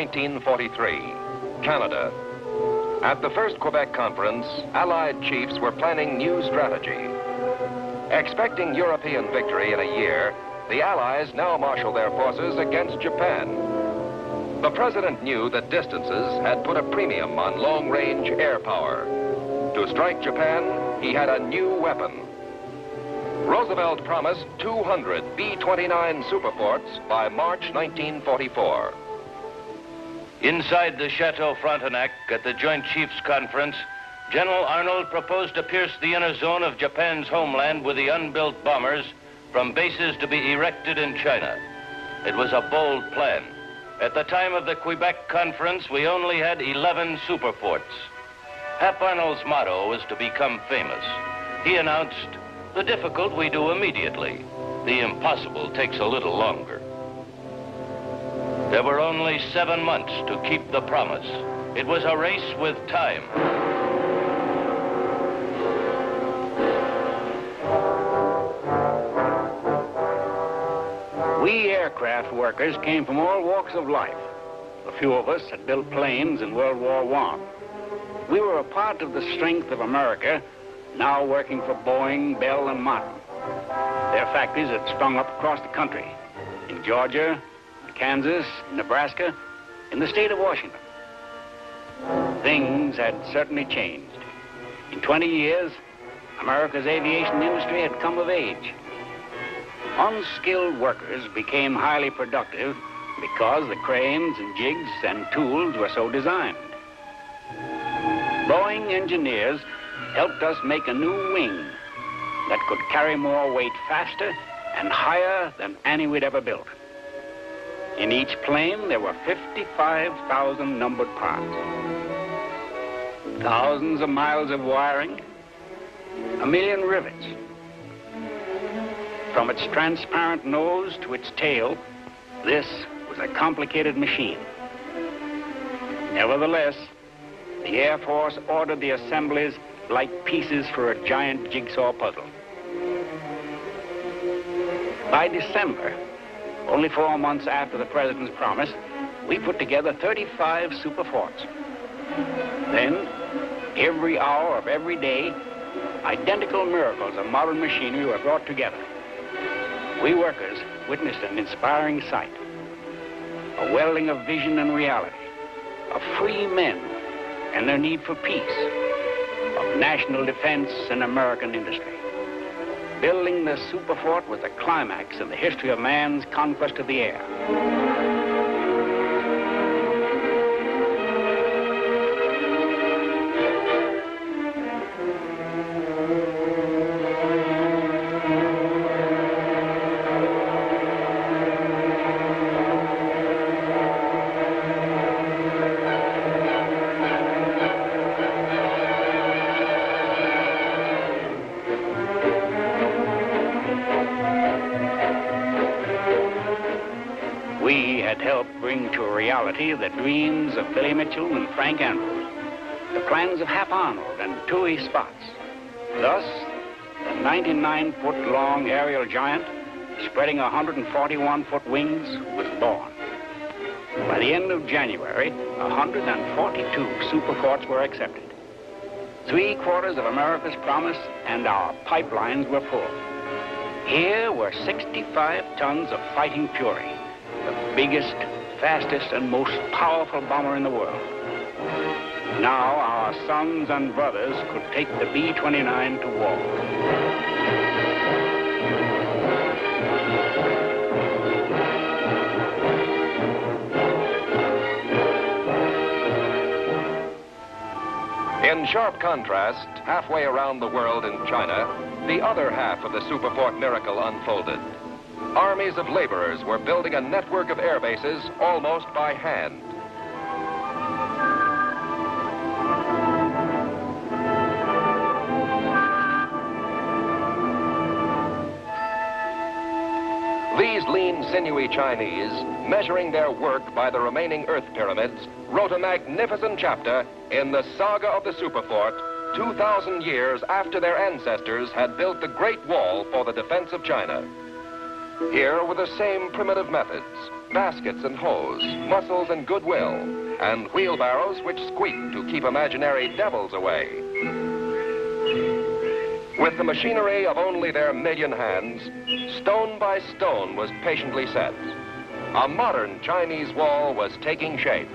1943, Canada. At the first Quebec conference, Allied chiefs were planning new strategy. Expecting European victory in a year, the Allies now marshal their forces against Japan. The president knew that distances had put a premium on long-range air power. To strike Japan, he had a new weapon. Roosevelt promised 200 B-29 Superforts by March 1944. Inside the Chateau Frontenac at the Joint Chiefs Conference, General Arnold proposed to pierce the inner zone of Japan's homeland with the unbuilt bombers from bases to be erected in China. It was a bold plan. At the time of the Quebec Conference, we only had 11 Superforts. Hap Arnold's motto was to become famous. He announced, "The difficult we do immediately. The impossible takes a little longer." There were only 7 months to keep the promise. It was a race with time. We aircraft workers came from all walks of life. A few of us had built planes in World War I. We were a part of the strength of America, now working for Boeing, Bell, and Martin. Their factories had sprung up across the country, in Georgia, Kansas, Nebraska, in the state of Washington. Things had certainly changed. In 20 years, America's aviation industry had come of age. Unskilled workers became highly productive because the cranes and jigs and tools were so designed. Boeing engineers helped us make a new wing that could carry more weight faster and higher than any we'd ever built. In each plane, there were 55,000 numbered parts. Thousands of miles of wiring, 1 million rivets. From its transparent nose to its tail, this was a complicated machine. Nevertheless, the Air Force ordered the assemblies like pieces for a giant jigsaw puzzle. By December, only 4 months after the president's promise, we put together 35 Superforts. Then, every hour of every day, identical miracles of modern machinery were brought together. We workers witnessed an inspiring sight, a welding of vision and reality, of free men and their need for peace, of national defense and American industry. Building the Superfort was the climax in the history of man's conquest of the air. The dreams of Billy Mitchell and Frank Andrews, the plans of Hap Arnold and Toohey Spots. Thus, the 99-foot-long aerial giant, spreading 141-foot wings, was born. By the end of January, 142 Superforts were accepted. 3/4 of America's promise, and our pipelines were full. Here were 65 tons of fighting fury, the biggest, fastest and most powerful bomber in the world. Now our sons and brothers could take the B-29 to war. In sharp contrast, halfway around the world in China, the other half of the Superfort miracle unfolded. Armies of laborers were building a network of air bases almost by hand. These lean, sinewy Chinese, measuring their work by the remaining Earth pyramids, wrote a magnificent chapter in the saga of the Superfort, 2,000 years after their ancestors had built the Great Wall for the defense of China. Here were the same primitive methods, baskets and hose, muscles and goodwill, and wheelbarrows which squeak to keep imaginary devils away. With the machinery of only their million hands, stone by stone was patiently set. A modern Chinese wall was taking shape.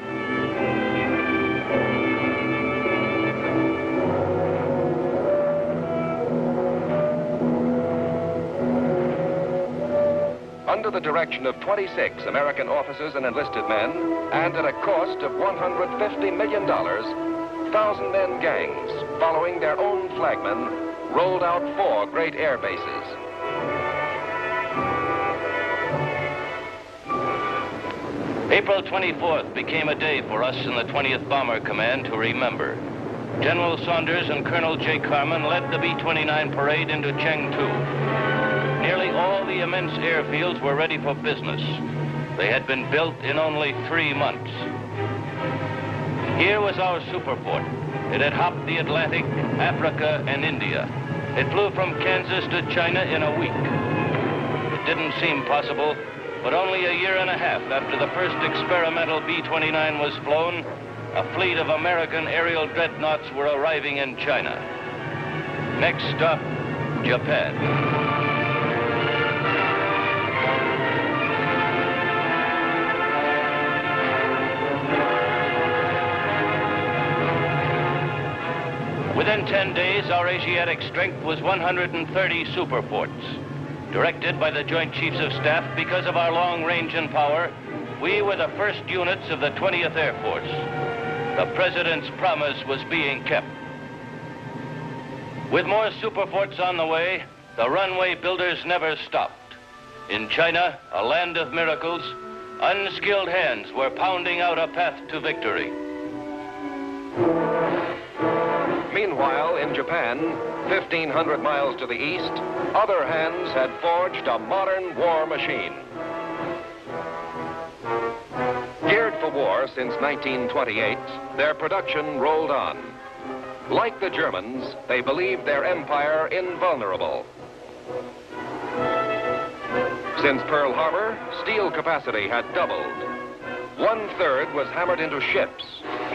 Under the direction of 26 American officers and enlisted men, and at a cost of $150 million, 1,000-men gangs, following their own flagmen, rolled out 4 great air bases. April 24th became a day for us in the 20th Bomber Command to remember. General Saunders and Colonel J. Carman led the B-29 parade into Chengdu. Nearly all the immense airfields were ready for business. They had been built in only 3 months. Here was our superfort. It had hopped the Atlantic, Africa, and India. It flew from Kansas to China in a week. It didn't seem possible, but only a year and a half after the first experimental B-29 was flown, a fleet of American aerial dreadnoughts were arriving in China. Next stop, Japan. Within 10 days, our Asiatic strength was 130 superforts. Directed by the Joint Chiefs of Staff because of our long range and power, we were the first units of the 20th Air Force. The President's promise was being kept. With more superforts on the way, the runway builders never stopped. In China, a land of miracles, unskilled hands were pounding out a path to victory. Meanwhile, in Japan, 1,500 miles to the east, other hands had forged a modern war machine. Geared for war since 1928, their production rolled on. Like the Germans, they believed their empire invulnerable. Since Pearl Harbor, steel capacity had doubled. 1/3 was hammered into ships,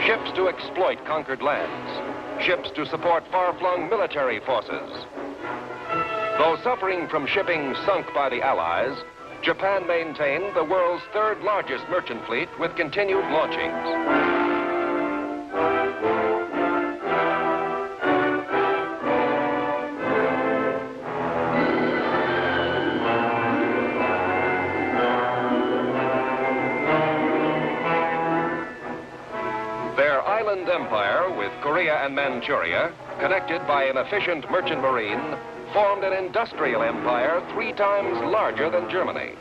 ships to exploit conquered lands, ships to support far-flung military forces. Though suffering from shipping sunk by the Allies, Japan maintained the world's 3rd largest merchant fleet with continued launchings. Empire with Korea and Manchuria, connected by an efficient merchant marine, formed an industrial empire 3 times larger than Germany.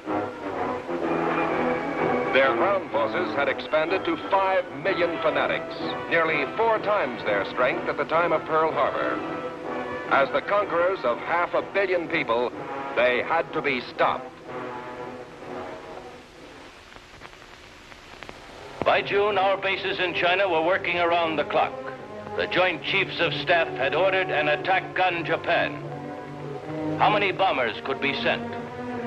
Their ground forces had expanded to 5 million fanatics, nearly 4 times their strength at the time of Pearl Harbor. As the conquerors of 500 million people, they had to be stopped. By June, our bases in China were working around the clock. The Joint Chiefs of Staff had ordered an attack on Japan. How many bombers could be sent?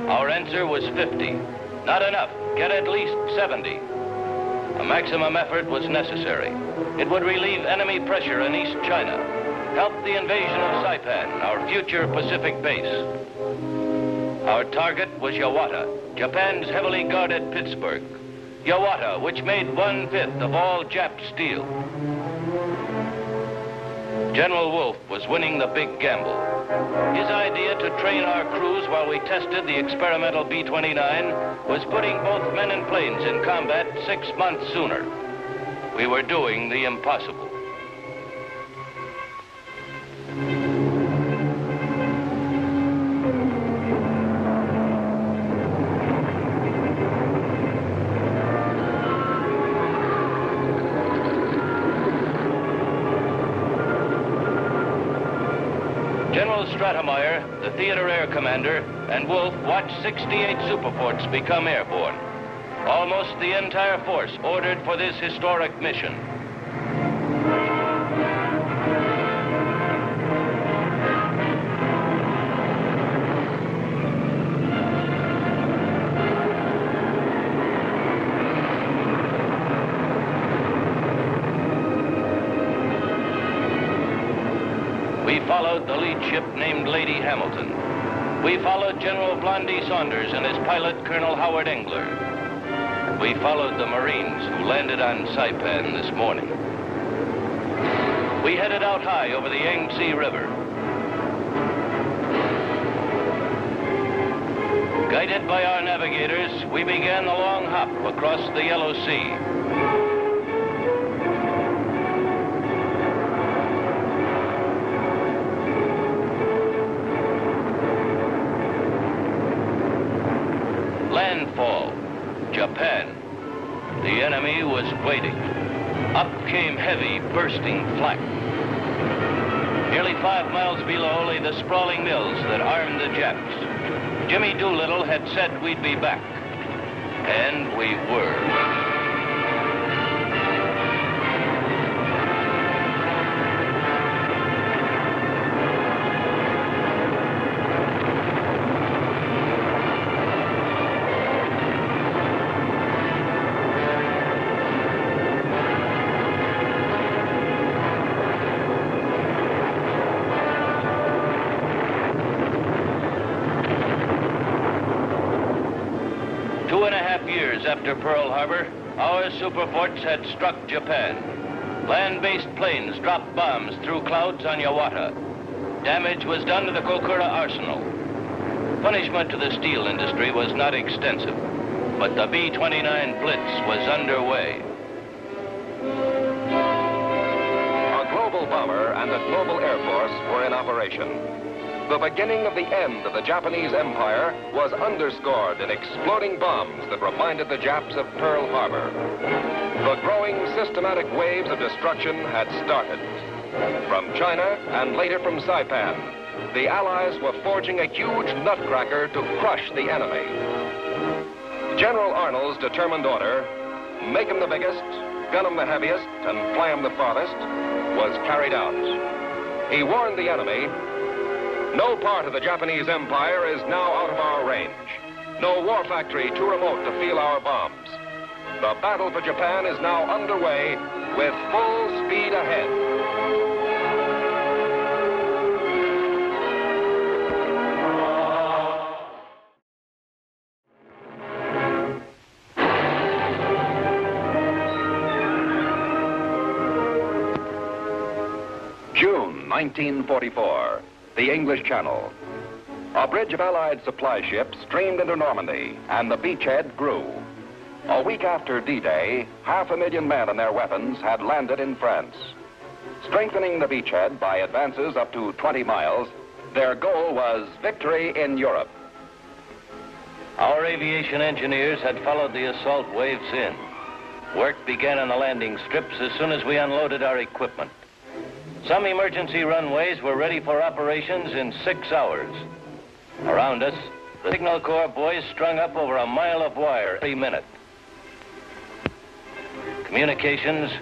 Our answer was 50. Not enough. Get at least 70. A maximum effort was necessary. It would relieve enemy pressure in East China, help the invasion of Saipan, our future Pacific base. Our target was Yawata, Japan's heavily guarded Pittsburgh. Yawata, which made 1/5 of all Jap steel. General Wolfe was winning the big gamble. His idea to train our crews while we tested the experimental B-29 was putting both men and planes in combat 6 months sooner. We were doing the impossible. Stratemeyer, the theater air commander, and Wolfe watched 68 superforts become airborne. Almost the entire force ordered for this historic mission. We followed the lead ship named Lady Hamilton. We followed General Blondie Saunders and his pilot, Colonel Howard Engler. We followed the Marines who landed on Saipan this morning. We headed out high over the Yangtze River. Guided by our navigators, we began the long hop across the Yellow Sea. Landfall, Japan. The enemy was waiting. Up came heavy, bursting flak. Nearly 5 miles below lay the sprawling mills that armed the Japs. Jimmy Doolittle had said we'd be back. And we were. After Pearl Harbor, our Superfortress had struck Japan. Land-based planes dropped bombs through clouds on Yawata. Damage was done to the Kokura arsenal. Punishment to the steel industry was not extensive, but the B-29 Blitz was underway. A global bomber and a global air force were in operation. The beginning of the end of the Japanese Empire was underscored in exploding bombs that reminded the Japs of Pearl Harbor. The growing systematic waves of destruction had started. From China and later from Saipan, the Allies were forging a huge nutcracker to crush the enemy. General Arnold's determined order, make 'em the biggest, gun 'em the heaviest, and fly 'em the farthest, was carried out. He warned the enemy, no part of the Japanese Empire is now out of our range. No war factory too remote to feel our bombs. The battle for Japan is now underway with full speed ahead. June 1944. The English Channel. A bridge of Allied supply ships streamed into Normandy, and the beachhead grew. A week after D-Day, 500,000 men and their weapons had landed in France. Strengthening the beachhead by advances up to 20 miles, their goal was victory in Europe. Our aviation engineers had followed the assault waves in. Work began on the landing strips as soon as we unloaded our equipment. Some emergency runways were ready for operations in 6 hours. Around us, the Signal Corps boys strung up over a mile of wire every minute. Communications,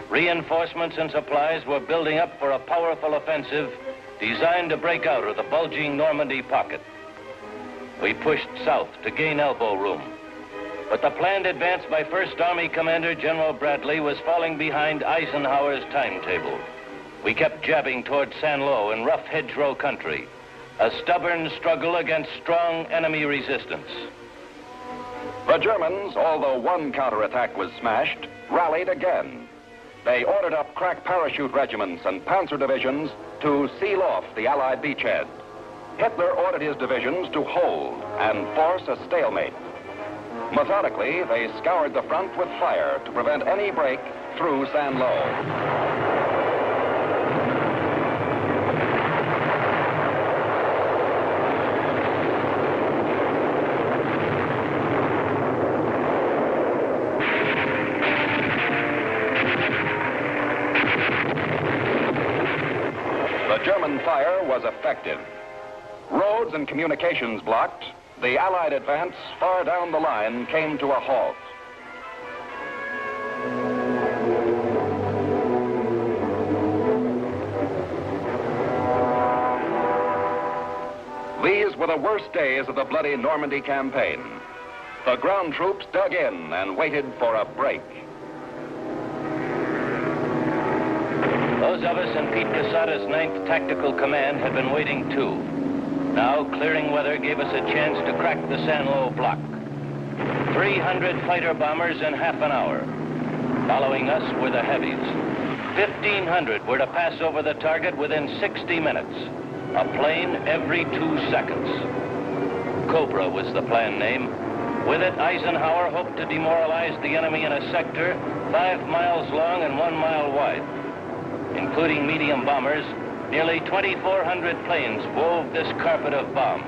reinforcements, and supplies were building up for a powerful offensive designed to break out of the bulging Normandy pocket. We pushed south to gain elbow room. But the planned advance by First Army Commander General Bradley was falling behind Eisenhower's timetable. We kept jabbing toward San Lo in rough hedgerow country, a stubborn struggle against strong enemy resistance. The Germans, although one counterattack was smashed, rallied again. They ordered up crack parachute regiments and panzer divisions to seal off the Allied beachhead. Hitler ordered his divisions to hold and force a stalemate. Methodically, they scoured the front with fire to prevent any break through San Lo. German fire was effective. Roads and communications blocked, the Allied advance far down the line came to a halt. These were the worst days of the bloody Normandy campaign. The ground troops dug in and waited for a break. Those of us in Pete Quesada's 9th Tactical Command had been waiting too. Now, clearing weather gave us a chance to crack the San Lo block. 300 fighter bombers in half an hour. Following us were the heavies. 1,500 were to pass over the target within 60 minutes. A plane every 2 seconds. Cobra was the plan name. With it, Eisenhower hoped to demoralize the enemy in a sector 5 miles long and 1 mile wide. Including medium bombers, nearly 2,400 planes wove this carpet of bombs.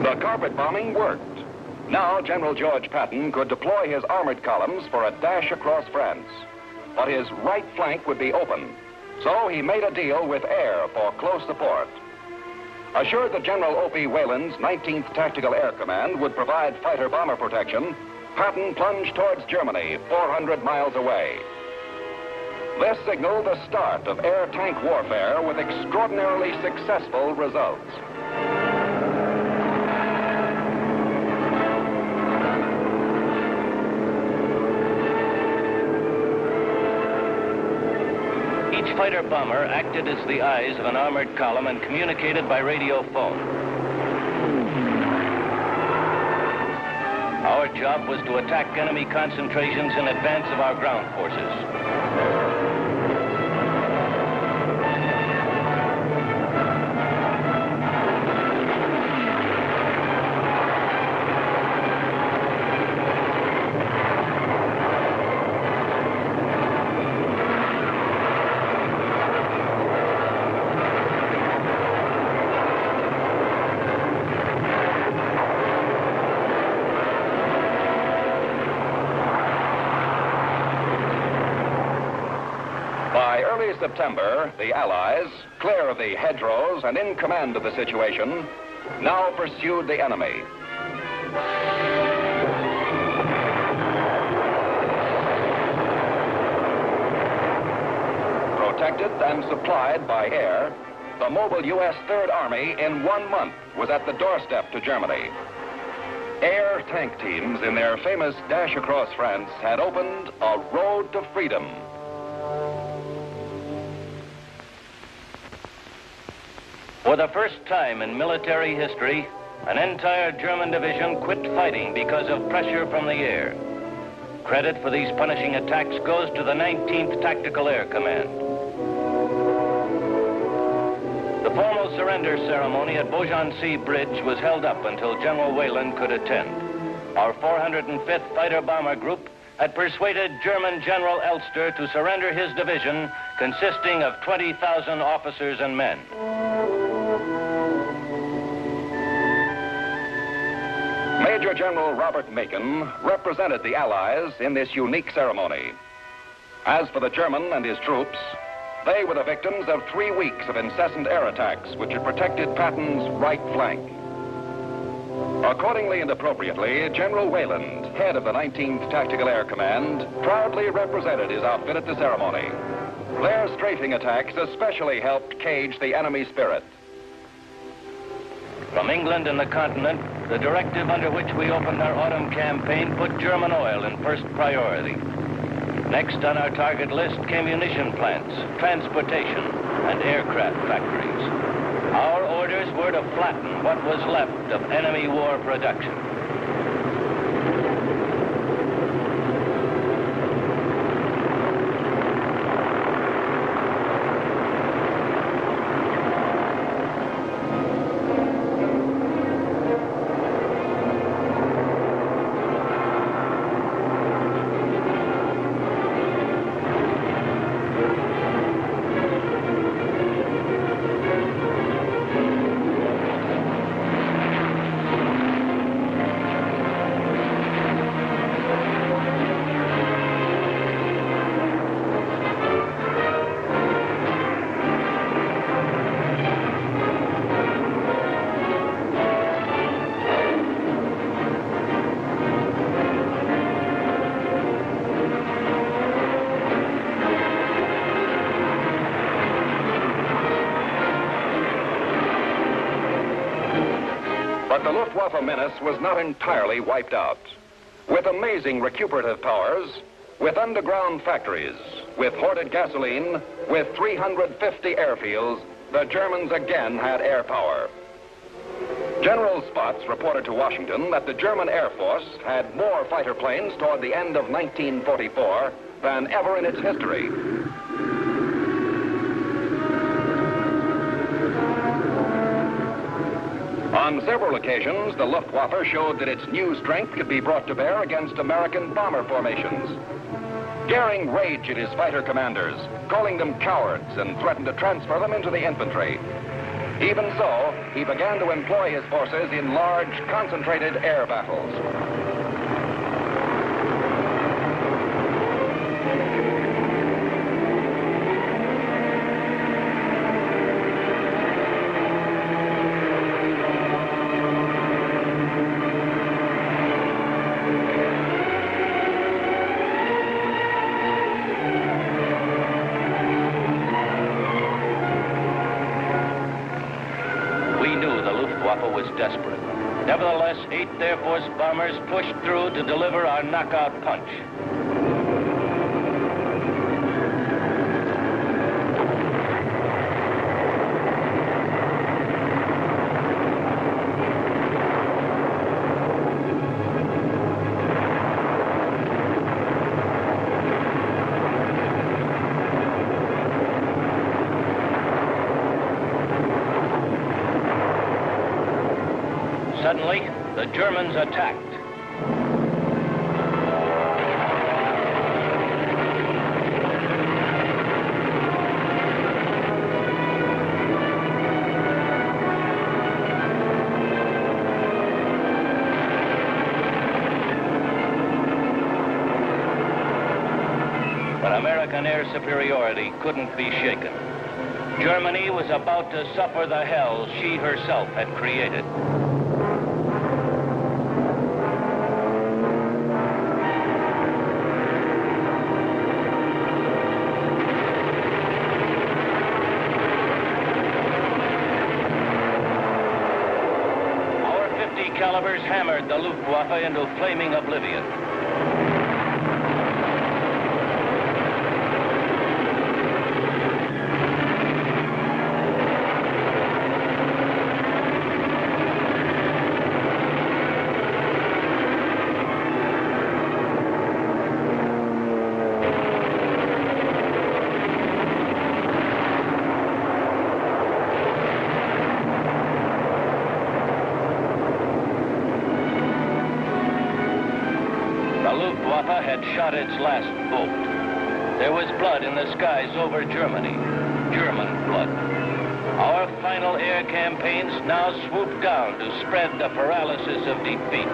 The carpet bombing worked. Now General George Patton could deploy his armored columns for a dash across France. But his right flank would be open. So he made a deal with air for close support. Assured that General O.P. Wayland's 19th Tactical Air Command would provide fighter-bomber protection, Patton plunged towards Germany, 400 miles away. This signaled the start of air tank warfare with extraordinarily successful results. Each fighter bomber acted as the eyes of an armored column and communicated by radio phone. Our job was to attack enemy concentrations in advance of our ground forces. By early September, the Allies, clear of the hedgerows and in command of the situation, now pursued the enemy. Protected and supplied by air, the mobile U.S. Third Army in 1 month was at the doorstep to Germany. Air tank teams in their famous dash across France had opened a road to freedom. For the first time in military history, an entire German division quit fighting because of pressure from the air. Credit for these punishing attacks goes to the 19th Tactical Air Command. The formal surrender ceremony at Beaugency Bridge was held up until General Wayland could attend. Our 405th Fighter Bomber Group had persuaded German General Elster to surrender his division, consisting of 20,000 officers and men. Major General Robert Macon represented the Allies in this unique ceremony. As for the German and his troops, they were the victims of 3 weeks of incessant air attacks which had protected Patton's right flank. Accordingly and appropriately, General Wayland, head of the 19th Tactical Air Command, proudly represented his outfit at the ceremony. Their strafing attacks especially helped cage the enemy spirit. From England and the continent, the directive under which we opened our autumn campaign put German oil in first priority. Next on our target list came munition plants, transportation, and aircraft factories. Our orders were to flatten what was left of enemy war production. But the Luftwaffe menace was not entirely wiped out. With amazing recuperative powers, with underground factories, with hoarded gasoline, with 350 airfields, the Germans again had air power. General Spaatz reported to Washington that the German Air Force had more fighter planes toward the end of 1944 than ever in its history. On several occasions, the Luftwaffe showed that its new strength could be brought to bear against American bomber formations. Goering raged at his fighter commanders, calling them cowards, and threatened to transfer them into the infantry. Even so, he began to employ his forces in large, concentrated air battles. Was desperate. Nevertheless, 8th Air Force bombers pushed through to deliver our knockout punch. Suddenly, the Germans attacked. But American air superiority couldn't be shaken. Germany was about to suffer the hell she herself had created. Calibers hammered the Luftwaffe into flaming oblivion. Had shot its last bolt. There was blood in the skies over Germany, German blood. Our final air campaigns now swooped down to spread the paralysis of defeat.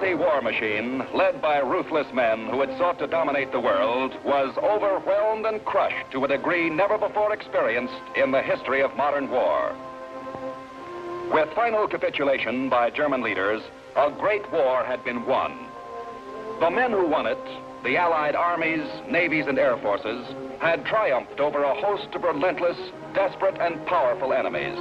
The war machine, led by ruthless men who had sought to dominate the world, was overwhelmed and crushed to a degree never before experienced in the history of modern war. With final capitulation by German leaders, a great war had been won. The men who won it, the Allied armies, navies, and air forces, had triumphed over a host of relentless, desperate, and powerful enemies.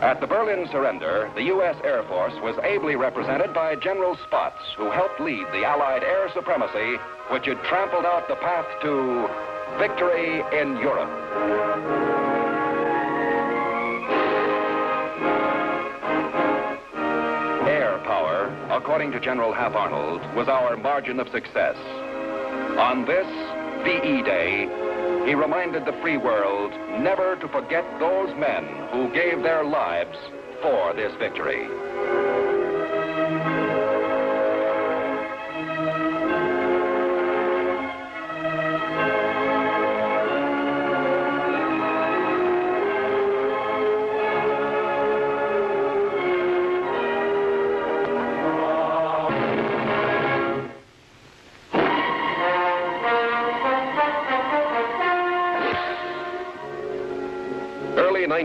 At the Berlin surrender, the U.S. Air Force was ably represented by General Spaatz, who helped lead the Allied air supremacy, which had trampled out the path to victory in Europe. Air power, according to General Hap Arnold, was our margin of success. On this VE Day, he reminded the free world never to forget those men who gave their lives for this victory.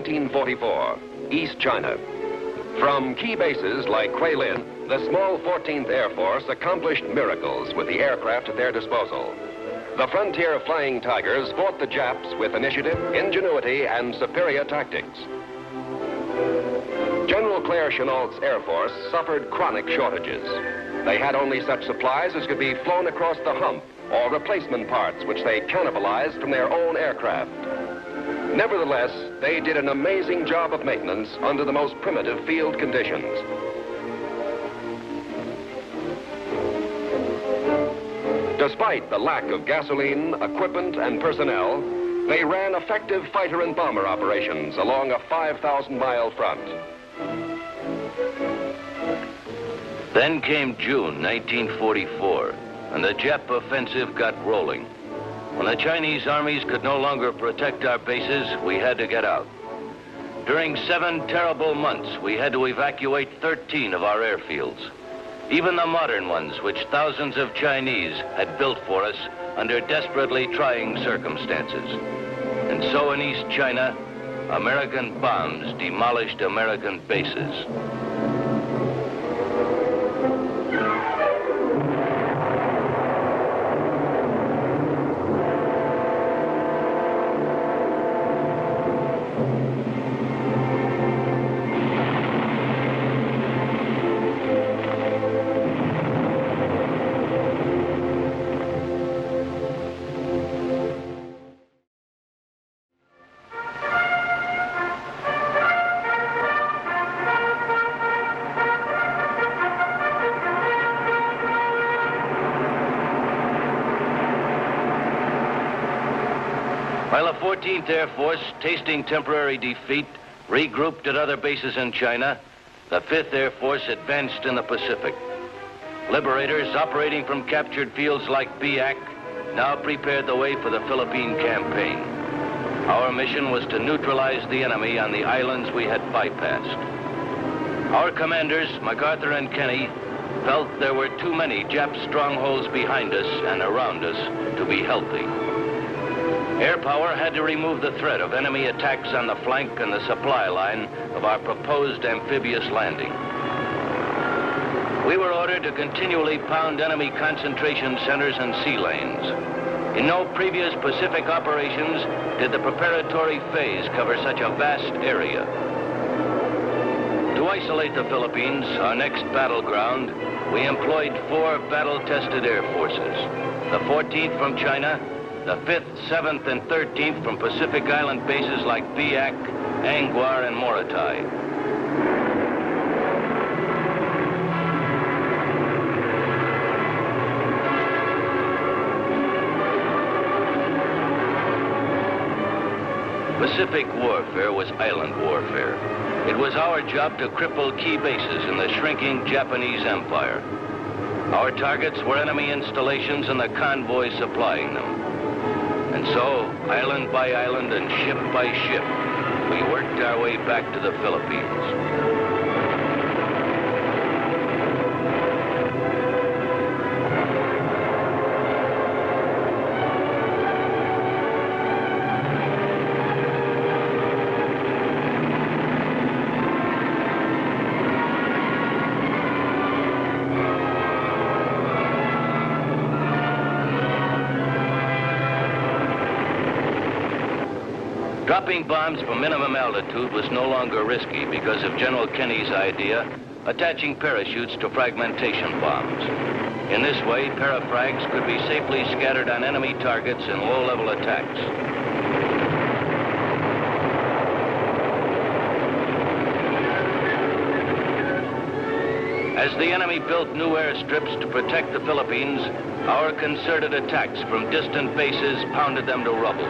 1944, East China. From key bases like Guilin, the small 14th Air Force accomplished miracles with the aircraft at their disposal. The frontier Flying Tigers fought the Japs with initiative, ingenuity, and superior tactics. General Claire Chennault's Air Force suffered chronic shortages. They had only such supplies as could be flown across the hump or replacement parts which they cannibalized from their own aircraft. Nevertheless, they did an amazing job of maintenance under the most primitive field conditions. Despite the lack of gasoline, equipment, and personnel, they ran effective fighter and bomber operations along a 5,000-mile front. Then came June 1944, and the Jap offensive got rolling. When the Chinese armies could no longer protect our bases, we had to get out. During 7 terrible months, we had to evacuate 13 of our airfields, even the modern ones which thousands of Chinese had built for us under desperately trying circumstances. And so in East China, American bombs demolished American bases. While the 14th Air Force, tasting temporary defeat, regrouped at other bases in China, the 5th Air Force advanced in the Pacific. Liberators operating from captured fields like Biak now prepared the way for the Philippine campaign. Our mission was to neutralize the enemy on the islands we had bypassed. Our commanders, MacArthur and Kenny, felt there were too many Jap strongholds behind us and around us to be healthy. Air power had to remove the threat of enemy attacks on the flank and the supply line of our proposed amphibious landing. We were ordered to continually pound enemy concentration centers and sea lanes. In no previous Pacific operations did the preparatory phase cover such a vast area. To isolate the Philippines, our next battleground, we employed 4 battle-tested air forces. The 14th from China, the 5th, 7th, and 13th from Pacific Island bases like Biak, Anguar, and Morotai. Pacific warfare was island warfare. It was our job to cripple key bases in the shrinking Japanese empire. Our targets were enemy installations and the convoys supplying them. And so, island by island and ship by ship, we worked our way back to the Philippines. Dropping bombs from minimum altitude was no longer risky because of General Kenny's idea, attaching parachutes to fragmentation bombs. In this way, parafrags could be safely scattered on enemy targets in low-level attacks. As the enemy built new airstrips to protect the Philippines, our concerted attacks from distant bases pounded them to rubble.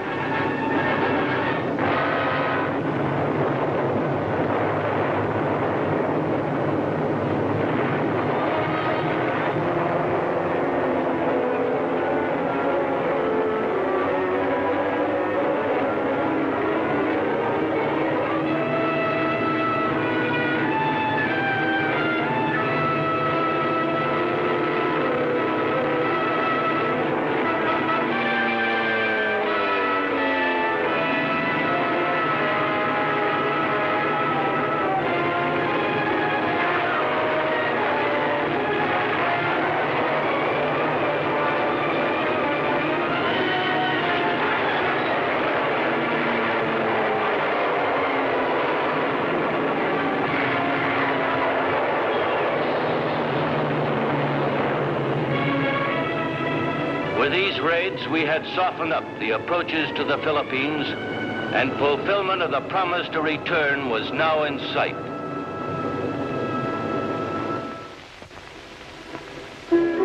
With these raids, we had softened up the approaches to the Philippines, and fulfillment of the promise to return was now in sight.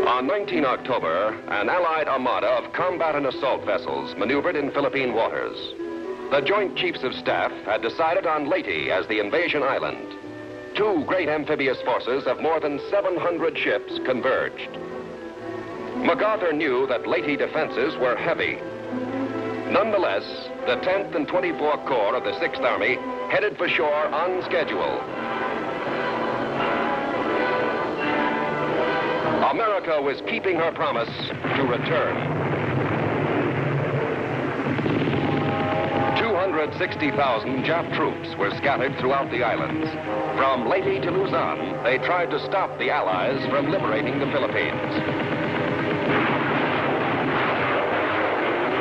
On 19 October, an Allied armada of combatant assault vessels maneuvered in Philippine waters. The Joint Chiefs of Staff had decided on Leyte as the invasion island. Two great amphibious forces of more than 700 ships converged. MacArthur knew that Leyte defenses were heavy. Nonetheless, the 10th and 24th Corps of the 6th Army headed for shore on schedule. America was keeping her promise to return. 260,000 Jap troops were scattered throughout the islands. From Leyte to Luzon, they tried to stop the Allies from liberating the Philippines.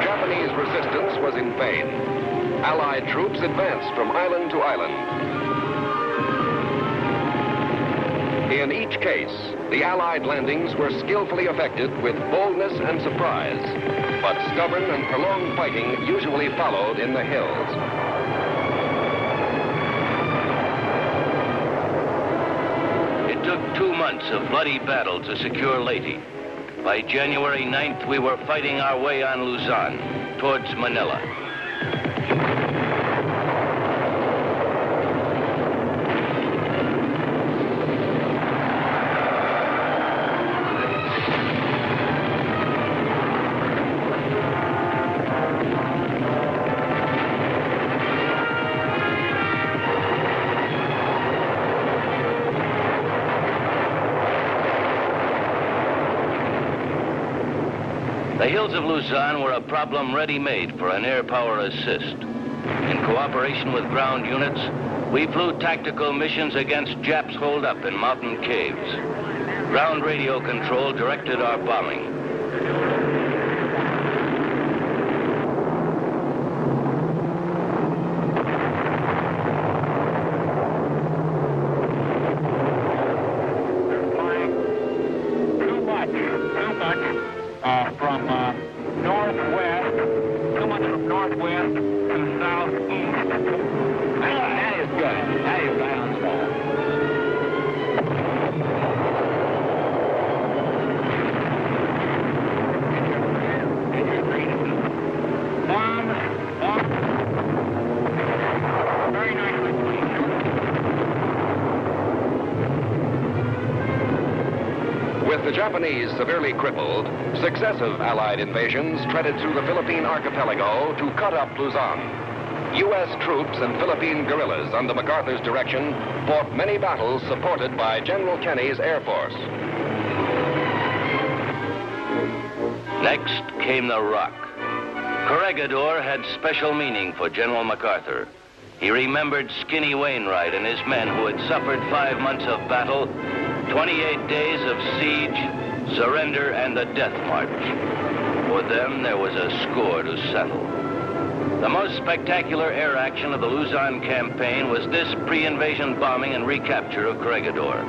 Japanese resistance was in vain. Allied troops advanced from island to island. In each case, the Allied landings were skillfully effected with boldness and surprise, but stubborn and prolonged fighting usually followed in the hills. It took 2 months of bloody battle to secure Leyte. By January 9th, we were fighting our way on Luzon, towards Manila. The hills of Luzon were a problem ready-made for an air power assist. In cooperation with ground units, we flew tactical missions against Japs holed up in mountain caves. Ground radio control directed our bombing. With the Japanese severely crippled, successive Allied invasions treaded through the Philippine archipelago to cut up Luzon. U.S. troops and Philippine guerrillas under MacArthur's direction fought many battles supported by General Kenny's Air Force. Next came the Rock. Corregidor had special meaning for General MacArthur. He remembered Skinny Wainwright and his men who had suffered 5 months of battle, 28 days of siege, surrender, and the death march. For them, there was a score to settle. The most spectacular air action of the Luzon campaign was this pre-invasion bombing and recapture of Corregidor.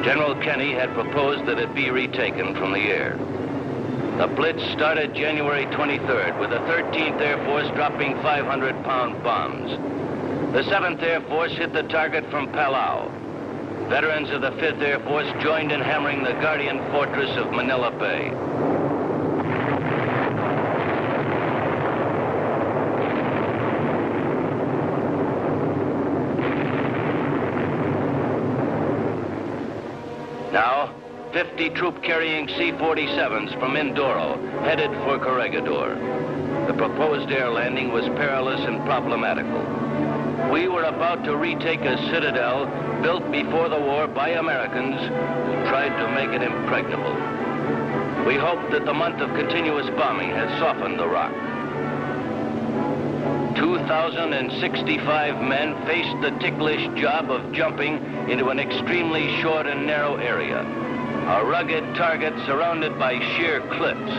General Kenny had proposed that it be retaken from the air. The blitz started January 23rd with the 13th Air Force dropping 500-pound bombs. The 7th Air Force hit the target from Palau. Veterans of the 5th Air Force joined in hammering the guardian fortress of Manila Bay. Now, 50 troop-carrying C-47s from Mindoro headed for Corregidor. The proposed air landing was perilous and problematical. We were about to retake a citadel built before the war by Americans who tried to make it impregnable. We hoped that the month of continuous bombing had softened the Rock. 2,065 men faced the ticklish job of jumping into an extremely short and narrow area, a rugged target surrounded by sheer cliffs.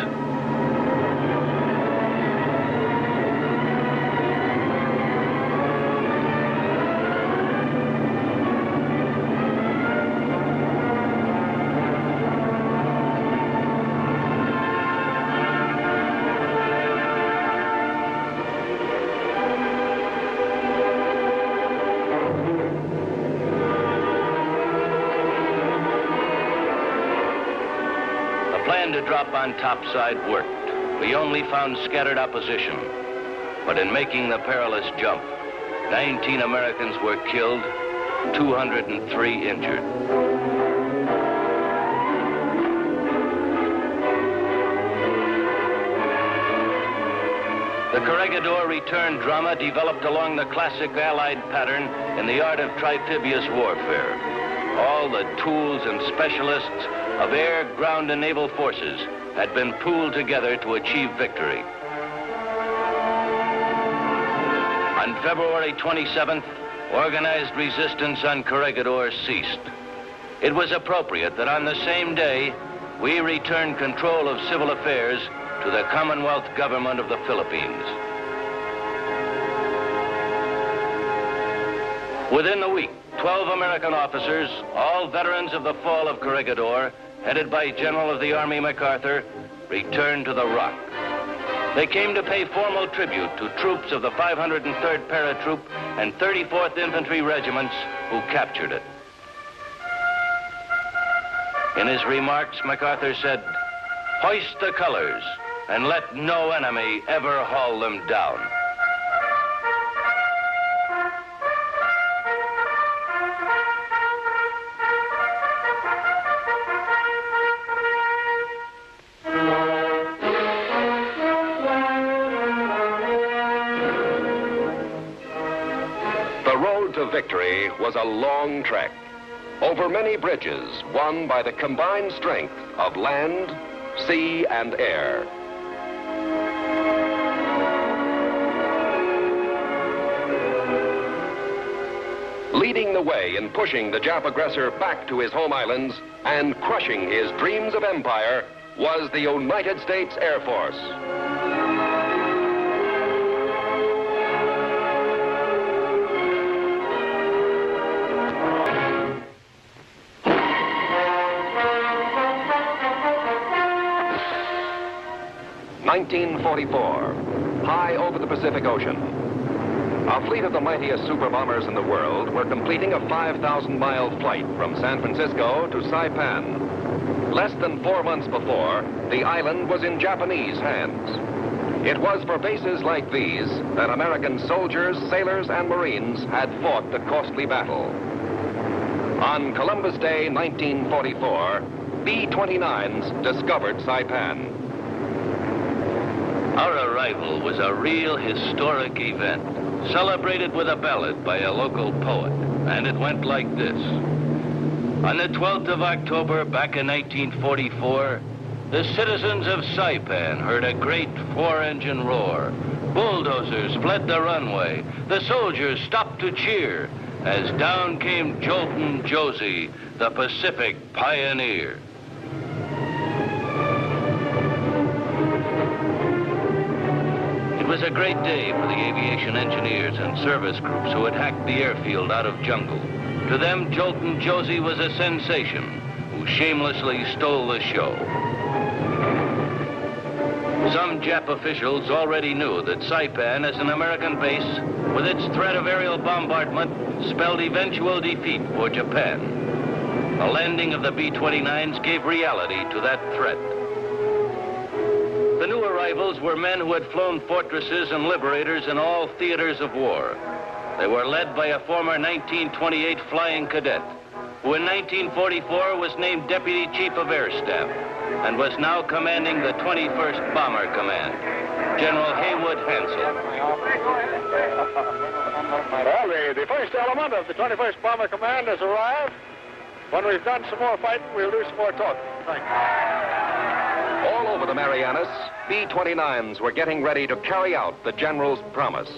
plan to drop on topside worked. We only found scattered opposition. But in making the perilous jump, 19 Americans were killed, 203 injured. The Corregidor return drama developed along the classic Allied pattern in the art of trifibious warfare. All the tools and specialists of air, ground, and naval forces had been pooled together to achieve victory. On February 27th, organized resistance on Corregidor ceased. It was appropriate that on the same day, we returned control of civil affairs to the Commonwealth Government of the Philippines. Within the week, 12 American officers, all veterans of the fall of Corregidor, headed by General of the Army MacArthur, returned to the Rock. They came to pay formal tribute to troops of the 503rd Paratroop and 34th Infantry Regiments who captured it. In his remarks, MacArthur said, "Hoist the colors and let no enemy ever haul them down." The road to victory was a long trek, over many bridges won by the combined strength of land, sea, and air. Leading the way in pushing the Jap aggressor back to his home islands and crushing his dreams of empire was the United States Air Force. (1944), high over the Pacific Ocean. A fleet of the mightiest super bombers in the world were completing a 5,000-mile flight from San Francisco to Saipan. Less than 4 months before, the island was in Japanese hands. It was for bases like these that American soldiers, sailors, and Marines had fought the costly battle. On Columbus Day, 1944, B-29s discovered Saipan. Our arrival was a real historic event, celebrated with a ballad by a local poet, and it went like this. On the 12th of October, back in 1944, the citizens of Saipan heard a great four-engine roar. Bulldozers fled the runway. The soldiers stopped to cheer as down came Jolton Josie, the Pacific pioneer. It was a great day for the aviation engineers and service groups who had hacked the airfield out of jungle. To them, Jolton Josie was a sensation who shamelessly stole the show. Some Jap officials already knew that Saipan, as an American base, with its threat of aerial bombardment, spelled eventual defeat for Japan. The landing of the B-29s gave reality to that threat. The new arrivals were men who had flown fortresses and liberators in all theaters of war. They were led by a former 1928 flying cadet, who in 1944 was named Deputy Chief of Air Staff and was now commanding the 21st Bomber Command, General Haywood Hansel. Well, the first element of the 21st Bomber Command has arrived. When we've done some more fighting, we'll do some more talking. Thank you. All over the Marianas, B-29s were getting ready to carry out the General's promise.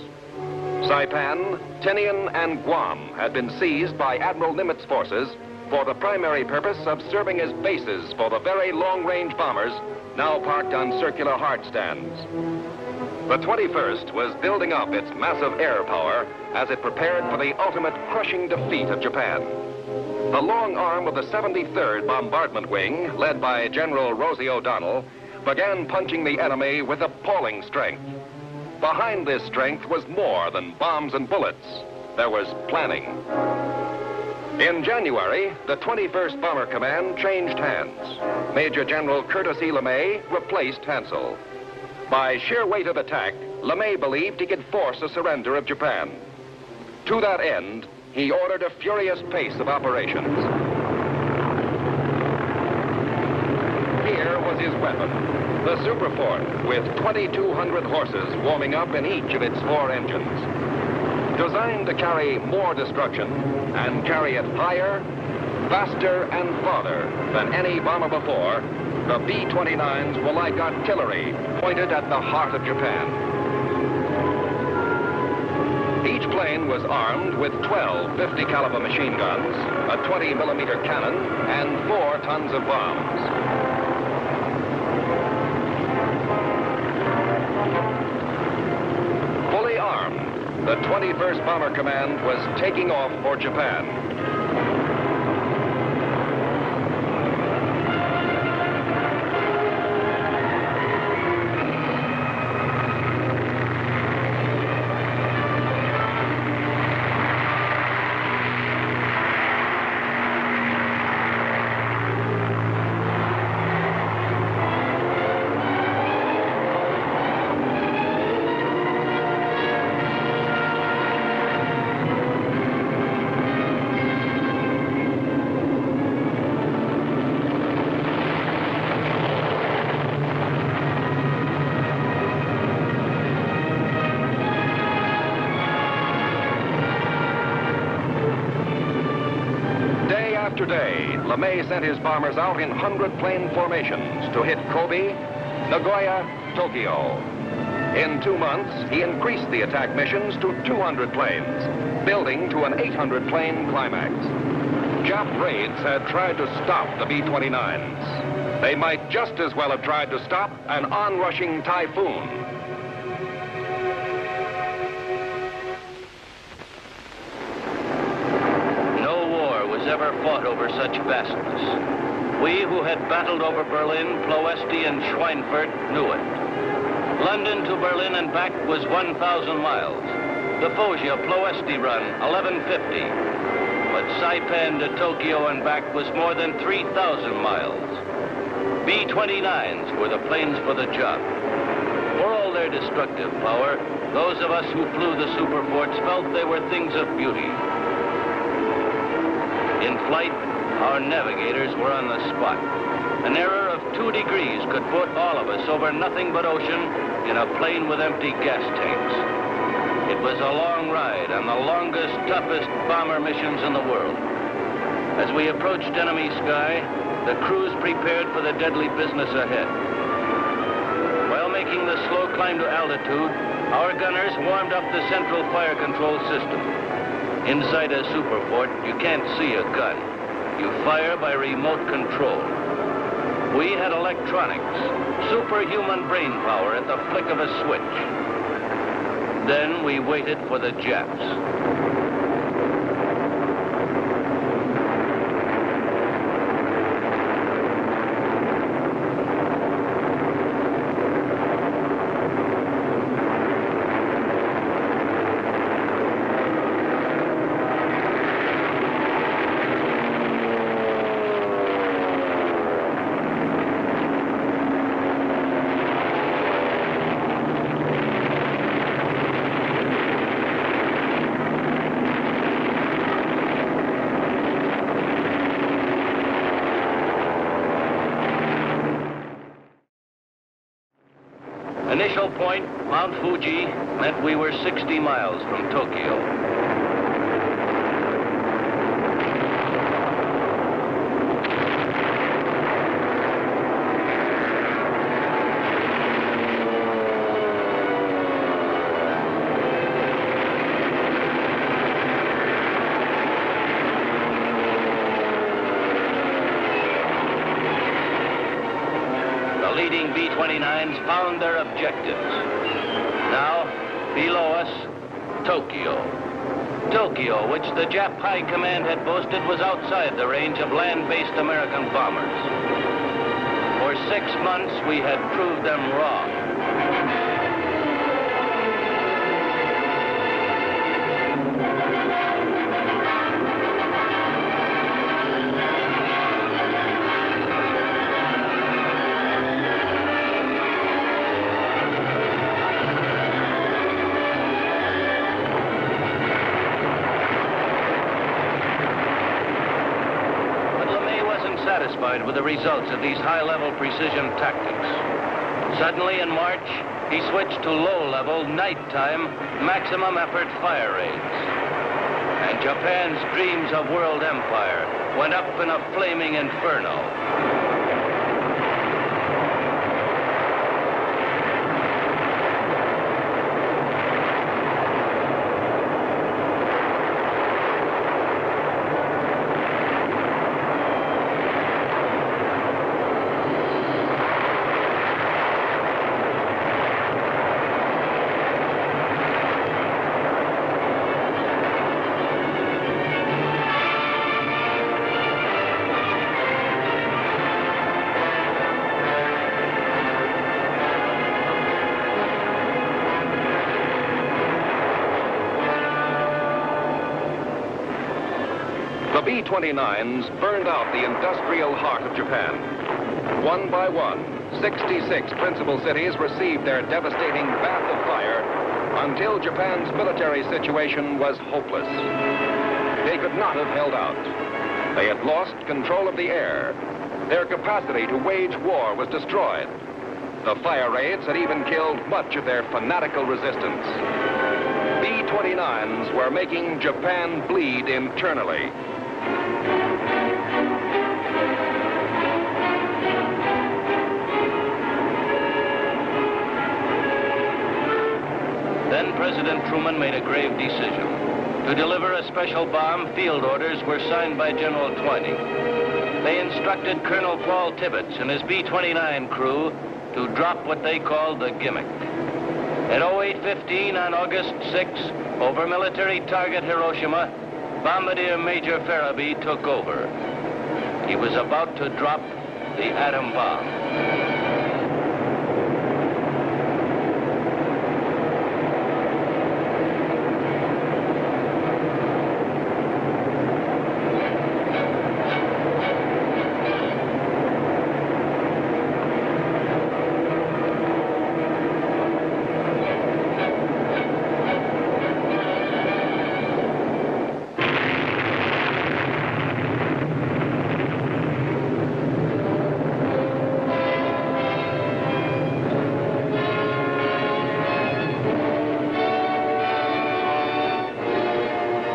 Saipan, Tinian, and Guam had been seized by Admiral Nimitz forces for the primary purpose of serving as bases for the very long-range bombers now parked on circular hard stands. The 21st was building up its massive air power as it prepared for the ultimate crushing defeat of Japan. The long arm of the 73rd Bombardment Wing, led by General Rosie O'Donnell, began punching the enemy with appalling strength. Behind this strength was more than bombs and bullets. There was planning. In January, the 21st Bomber Command changed hands. Major General Curtis E. LeMay replaced Hansel. By sheer weight of attack, LeMay believed he could force a surrender of Japan. To that end, he ordered a furious pace of operations. Here was his weapon, the Superfort, with 2,200 horses warming up in each of its 4 engines. Designed to carry more destruction and carry it higher, faster, and farther than any bomber before, the B-29s were like artillery pointed at the heart of Japan. Each plane was armed with 12 50-caliber machine guns, a 20-millimeter cannon, and 4 tons of bombs. Fully armed, the 21st Bomber Command was taking off for Japan. After day, LeMay sent his bombers out in 100-plane formations to hit Kobe, Nagoya, Tokyo. In 2 months, he increased the attack missions to 200 planes, building to an 800-plane climax. Jap raids had tried to stop the B-29s. They might just as well have tried to stop an onrushing typhoon. Ever fought over such vastness. We who had battled over Berlin, Ploesti, and Schweinfurt knew it. London to Berlin and back was 1,000 miles. The Foggia-Ploesti run, 1150. But Saipan to Tokyo and back was more than 3,000 miles. B-29s were the planes for the job. For all their destructive power, those of us who flew the Superforts felt they were things of beauty. In flight, our navigators were on the spot. An error of 2 degrees could put all of us over nothing but ocean in a plane with empty gas tanks. It was a long ride on the longest, toughest bomber missions in the world. As we approached enemy sky, the crews prepared for the deadly business ahead. While making the slow climb to altitude, our gunners warmed up the central fire control system. Inside a Superfort, you can't see a gun. You fire by remote control. We had electronics, superhuman brain power at the flick of a switch. Then we waited for the Japs. Initial point, Mount Fuji, meant we were 60 miles from Tokyo. Leading B-29s found their objectives. Now, below us, Tokyo. Tokyo, which the Jap High Command had boasted was outside the range of land-based American bombers. For 6 months, we had proved them wrong. overjoyed with the results of these high-level precision tactics. Suddenly in March, he switched to low-level, nighttime, maximum effort fire raids. And Japan's dreams of world empire went up in a flaming inferno. The B-29s burned out the industrial heart of Japan. One by one, 66 principal cities received their devastating bath of fire until Japan's military situation was hopeless. They could not have held out. They had lost control of the air. Their capacity to wage war was destroyed. The fire raids had even killed much of their fanatical resistance. B-29s were making Japan bleed internally. Then President Truman made a grave decision. To deliver a special bomb, field orders were signed by General Twining. They instructed Colonel Paul Tibbets and his B-29 crew to drop what they called the gimmick. At 08:15 on August 6, over military target Hiroshima, Bombardier Major Farabee took over. He was about to drop the atom bomb.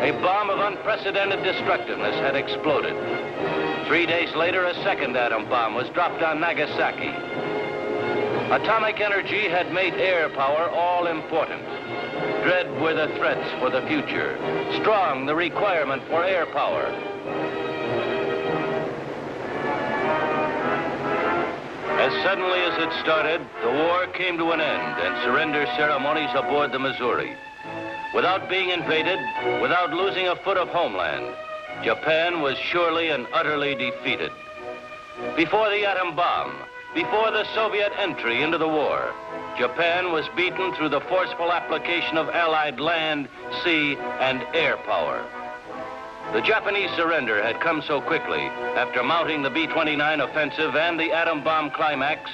A bomb of unprecedented destructiveness had exploded. 3 days later, a second atom bomb was dropped on Nagasaki. Atomic energy had made air power all important. Dread were the threats for the future. Strong the requirement for air power. As suddenly as it started, the war came to an end and surrender ceremonies aboard the Missouri. Without being invaded, without losing a foot of homeland, Japan was surely and utterly defeated. Before the atom bomb, before the Soviet entry into the war, Japan was beaten through the forceful application of Allied land, sea, and air power. The Japanese surrender had come so quickly after mounting the B-29 offensive and the atom bomb climax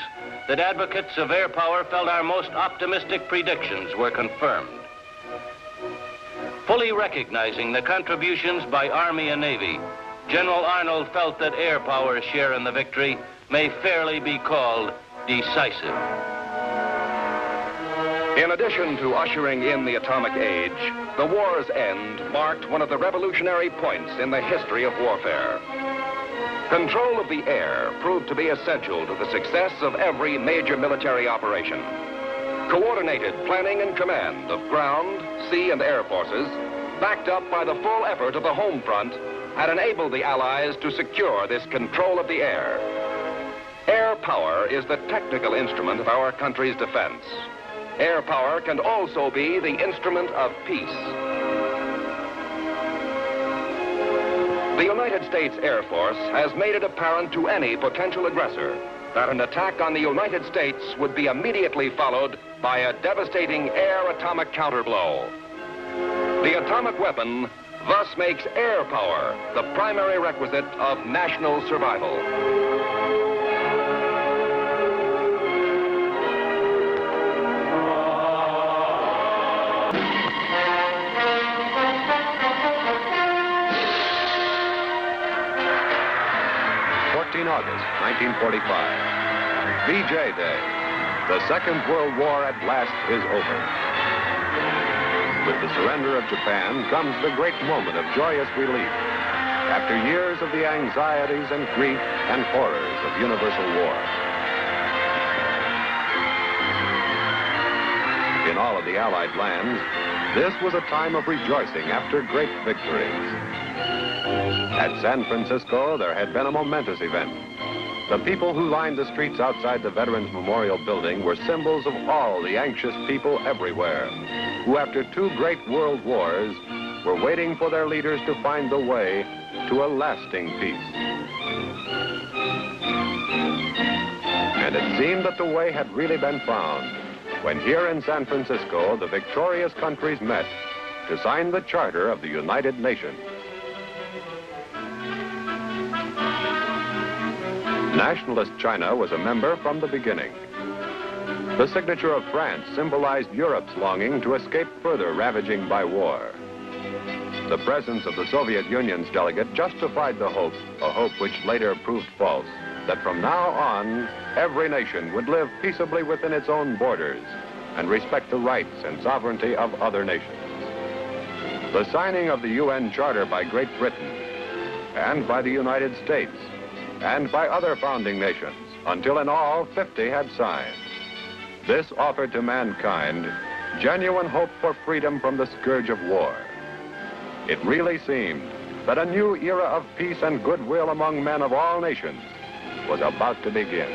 that advocates of air power felt our most optimistic predictions were confirmed. Fully recognizing the contributions by Army and Navy, General Arnold felt that air power's share in the victory may fairly be called decisive. In addition to ushering in the atomic age, the war's end marked one of the revolutionary points in the history of warfare. Control of the air proved to be essential to the success of every major military operation. Coordinated planning and command of ground, sea, and air forces, backed up by the full effort of the home front, had enabled the Allies to secure this control of the air. Air power is the technical instrument of our country's defense. Air power can also be the instrument of peace. The United States Air Force has made it apparent to any potential aggressor that an attack on the United States would be immediately followed by a devastating air atomic counterblow. The atomic weapon thus makes air power the primary requisite of national survival. August 1945. VJ Day. The Second World War at last is over. With the surrender of Japan comes the great moment of joyous relief after years of the anxieties and grief and horrors of universal war. In all of the Allied lands, this was a time of rejoicing after great victories. At San Francisco, there had been a momentous event. The people who lined the streets outside the Veterans Memorial Building were symbols of all the anxious people everywhere, who after two great world wars were waiting for their leaders to find the way to a lasting peace. And it seemed that the way had really been found when here in San Francisco, the victorious countries met to sign the Charter of the United Nations. Nationalist China was a member from the beginning. The signature of France symbolized Europe's longing to escape further ravaging by war. The presence of the Soviet Union's delegate justified the hope, a hope which later proved false, that from now on, every nation would live peaceably within its own borders and respect the rights and sovereignty of other nations. The signing of the UN Charter by Great Britain and by the United States and by other founding nations, until in all 50 had signed. This offered to mankind genuine hope for freedom from the scourge of war. It really seemed that a new era of peace and goodwill among men of all nations was about to begin.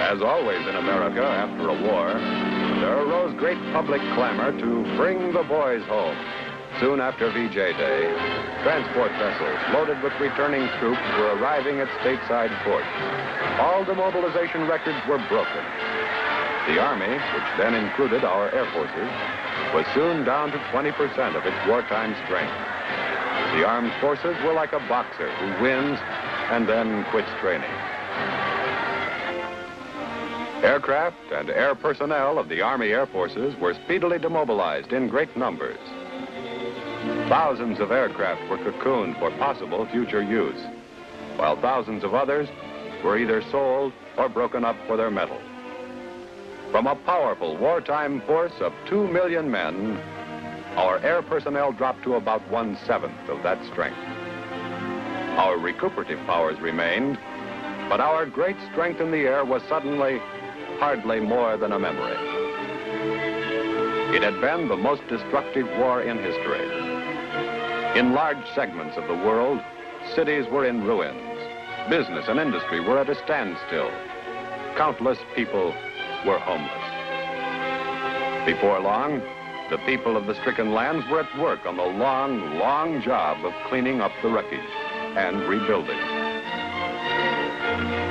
As always in America after a war, there arose great public clamor to bring the boys home. Soon after VJ Day, transport vessels loaded with returning troops were arriving at stateside ports. All demobilization records were broken. The Army, which then included our air forces, was soon down to 20% of its wartime strength. The armed forces were like a boxer who wins and then quits training. Aircraft and air personnel of the Army Air Forces were speedily demobilized in great numbers. Thousands of aircraft were cocooned for possible future use, while thousands of others were either sold or broken up for their metal. From a powerful wartime force of 2 million men, our air personnel dropped to about 1/7 of that strength. Our recuperative powers remained, but our great strength in the air was suddenly hardly more than a memory. It had been the most destructive war in history. In large segments of the world, cities were in ruins. Business and industry were at a standstill. Countless people were homeless. Before long, the people of the stricken lands were at work on the long, long job of cleaning up the wreckage and rebuilding.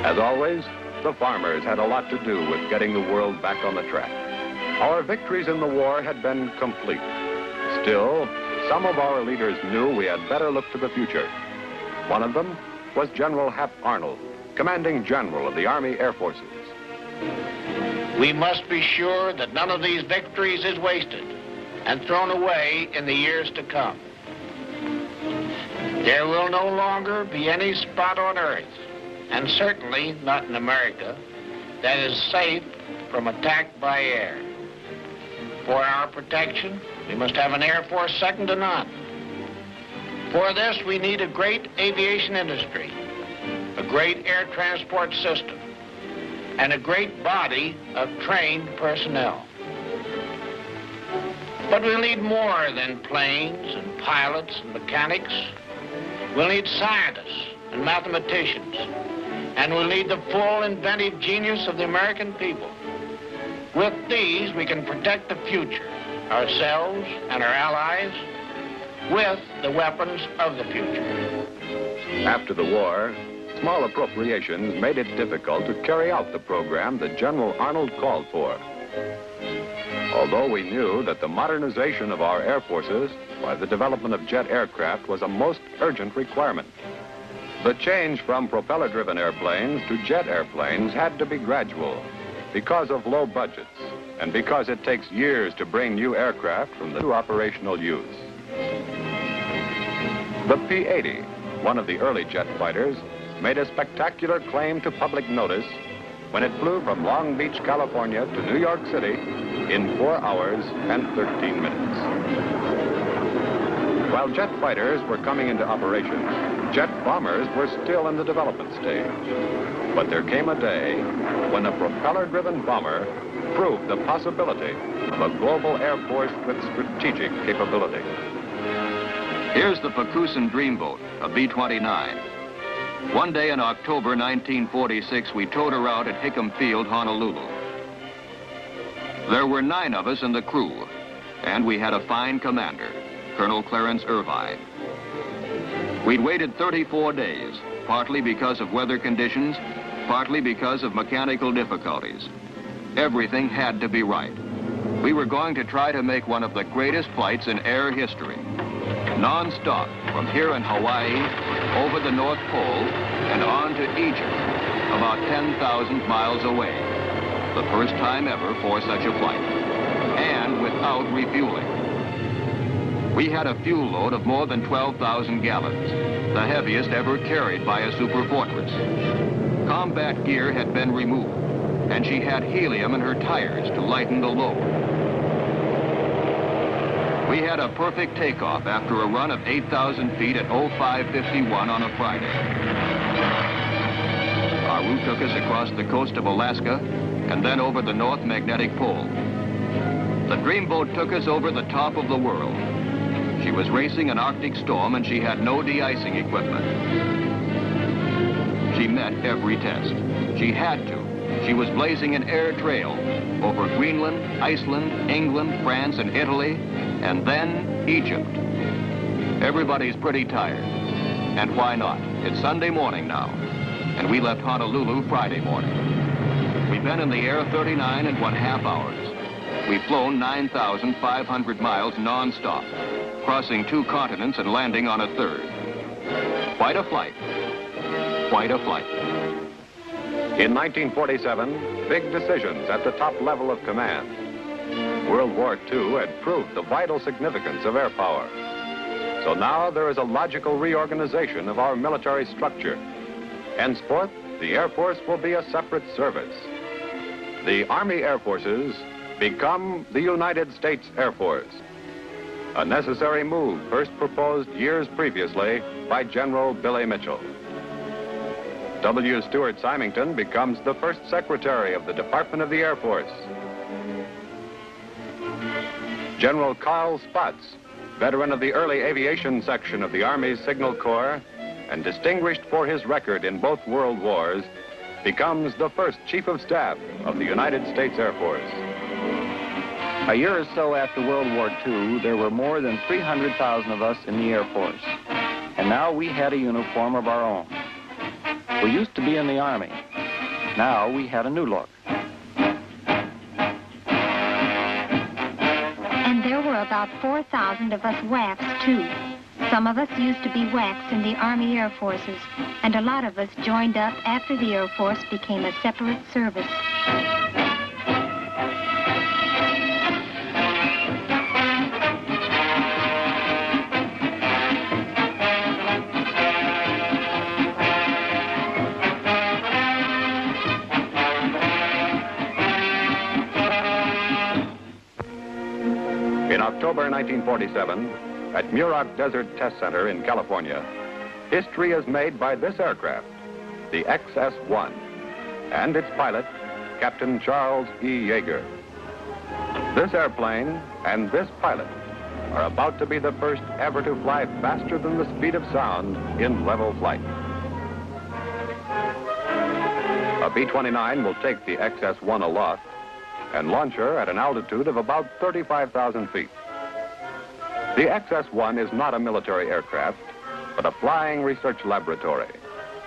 As always, the farmers had a lot to do with getting the world back on the track. Our victories in the war had been complete. Still, some of our leaders knew we had better look to the future. One of them was General Hap Arnold, commanding general of the Army Air Forces. We must be sure that none of these victories is wasted and thrown away in the years to come. There will no longer be any spot on Earth, and certainly not in America, that is safe from attack by air. For our protection, we must have an Air Force second to none. For this, we need a great aviation industry, a great air transport system, and a great body of trained personnel. But we'll need more than planes and pilots and mechanics. We'll need scientists and mathematicians, and we'll need the full inventive genius of the American people. With these, we can protect the future, ourselves and our allies, with the weapons of the future. After the war, small appropriations made it difficult to carry out the program that General Arnold called for. Although we knew that the modernization of our air forces by the development of jet aircraft was a most urgent requirement, the change from propeller-driven airplanes to jet airplanes had to be gradual because of low budgets and because it takes years to bring new aircraft from the to operational use. The P-80, one of the early jet fighters, made a spectacular claim to public notice when it flew from Long Beach, California to New York City in 4 hours and 13 minutes. While jet fighters were coming into operation, jet bombers were still in the development stage. But there came a day when a propeller-driven bomber proved the possibility of a global air force with strategic capability. Here's the Pacusan Dreamboat, a B-29. One day in October 1946, we towed her out at Hickam Field, Honolulu. There were 9 of us in the crew, and we had a fine commander, Colonel Clarence Irvine. We'd waited 34 days, partly because of weather conditions, partly because of mechanical difficulties. Everything had to be right. We were going to try to make one of the greatest flights in air history. Non-stop from here in Hawaii, over the North Pole, and on to Egypt, about 10,000 miles away. The first time ever for such a flight, and without refueling. We had a fuel load of more than 12,000 gallons, the heaviest ever carried by a Superfortress. Combat gear had been removed, and she had helium in her tires to lighten the load. We had a perfect takeoff after a run of 8,000 feet at 0551 on a Friday. Our route took us across the coast of Alaska and then over the North Magnetic Pole. The Dreamboat took us over the top of the world. She was racing an Arctic storm and she had no de-icing equipment. She met every test. She had to. She was blazing an air trail over Greenland, Iceland, England, France, and Italy, and then Egypt. Everybody's pretty tired. And why not? It's Sunday morning now, and we left Honolulu Friday morning. We've been in the air 39.5 hours. We've flown 9,500 miles non-stop, crossing 2 continents and landing on a 3rd. Quite a flight. Quite a flight. In 1947, big decisions at the top level of command. World War II had proved the vital significance of air power. So now there is a logical reorganization of our military structure. Henceforth, the Air Force will be a separate service. The Army Air Forces become the United States Air Force. A necessary move first proposed years previously by General Billy Mitchell. W. Stewart Symington becomes the first Secretary of the Department of the Air Force. General Carl Spaatz, veteran of the early aviation section of the Army's Signal Corps and distinguished for his record in both World Wars, becomes the first Chief of Staff of the United States Air Force. A year or so after World War II, there were more than 300,000 of us in the Air Force. And now we had a uniform of our own. We used to be in the Army. Now we had a new look. And there were about 4,000 of us WAFs, too. Some of us used to be WAFs in the Army Air Forces, and a lot of us joined up after the Air Force became a separate service. In October 1947, at Muroc Desert Test Center in California, history is made by this aircraft, the XS-1, and its pilot, Captain Charles E. Yeager. This airplane and this pilot are about to be the first ever to fly faster than the speed of sound in level flight. A B-29 will take the XS-1 aloft and launch her at an altitude of about 35,000 feet. The XS-1 is not a military aircraft, but a flying research laboratory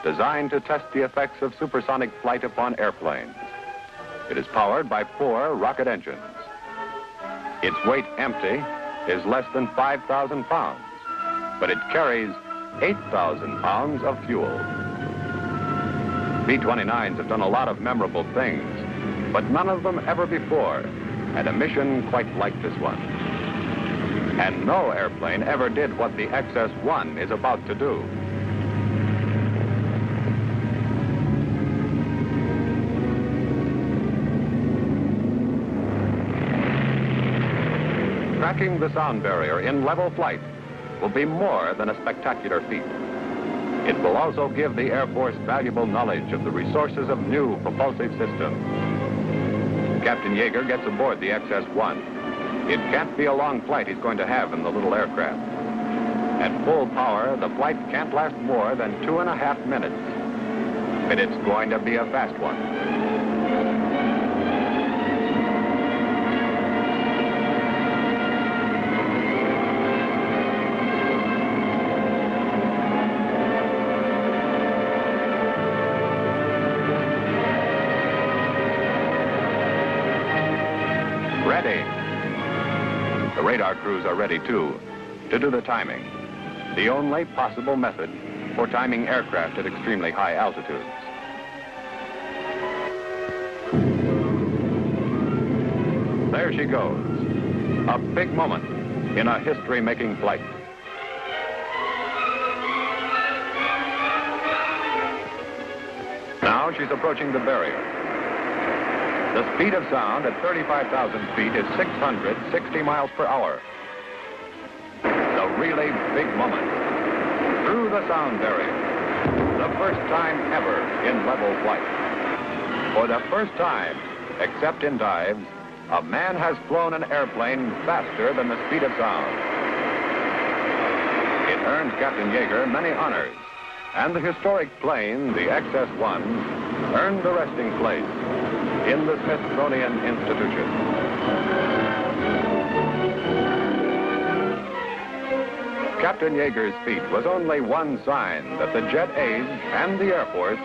designed to test the effects of supersonic flight upon airplanes. It is powered by 4 rocket engines. Its weight empty is less than 5,000 pounds, but it carries 8,000 pounds of fuel. B-29s have done a lot of memorable things, but none of them ever before and a mission quite like this one. And no airplane ever did what the XS-1 is about to do. Cracking the sound barrier in level flight will be more than a spectacular feat. It will also give the Air Force valuable knowledge of the resources of new propulsive systems. Captain Yeager gets aboard the XS-1. It can't be a long flight he's going to have in the little aircraft. At full power, the flight can't last more than 2.5 minutes. But it's going to be a fast one. Ready. The radar crews are ready, too, to do the timing. The only possible method for timing aircraft at extremely high altitudes. There she goes. A big moment in a history-making flight. Now she's approaching the barrier. The speed of sound at 35,000 feet is 660 miles per hour. The really big moment. Through the sound barrier. The first time ever in level flight. For the first time, except in dives, a man has flown an airplane faster than the speed of sound. It earned Captain Yeager many honors, and the historic plane, the XS-1, earned a resting place in the Smithsonian Institution. Captain Yeager's feat was only one sign that the jet age and the Air Force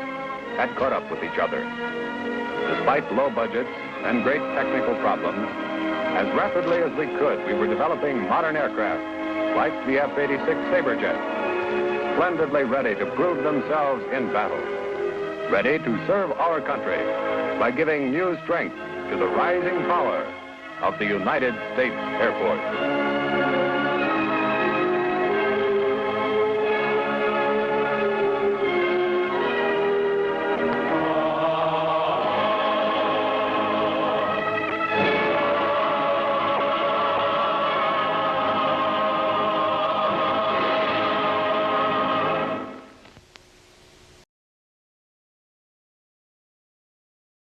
had caught up with each other. Despite low budgets and great technical problems, as rapidly as we could, we were developing modern aircraft like the F-86 Saberjet, splendidly ready to prove themselves in battle, ready to serve our country by giving new strength to the rising power of the United States Air Force.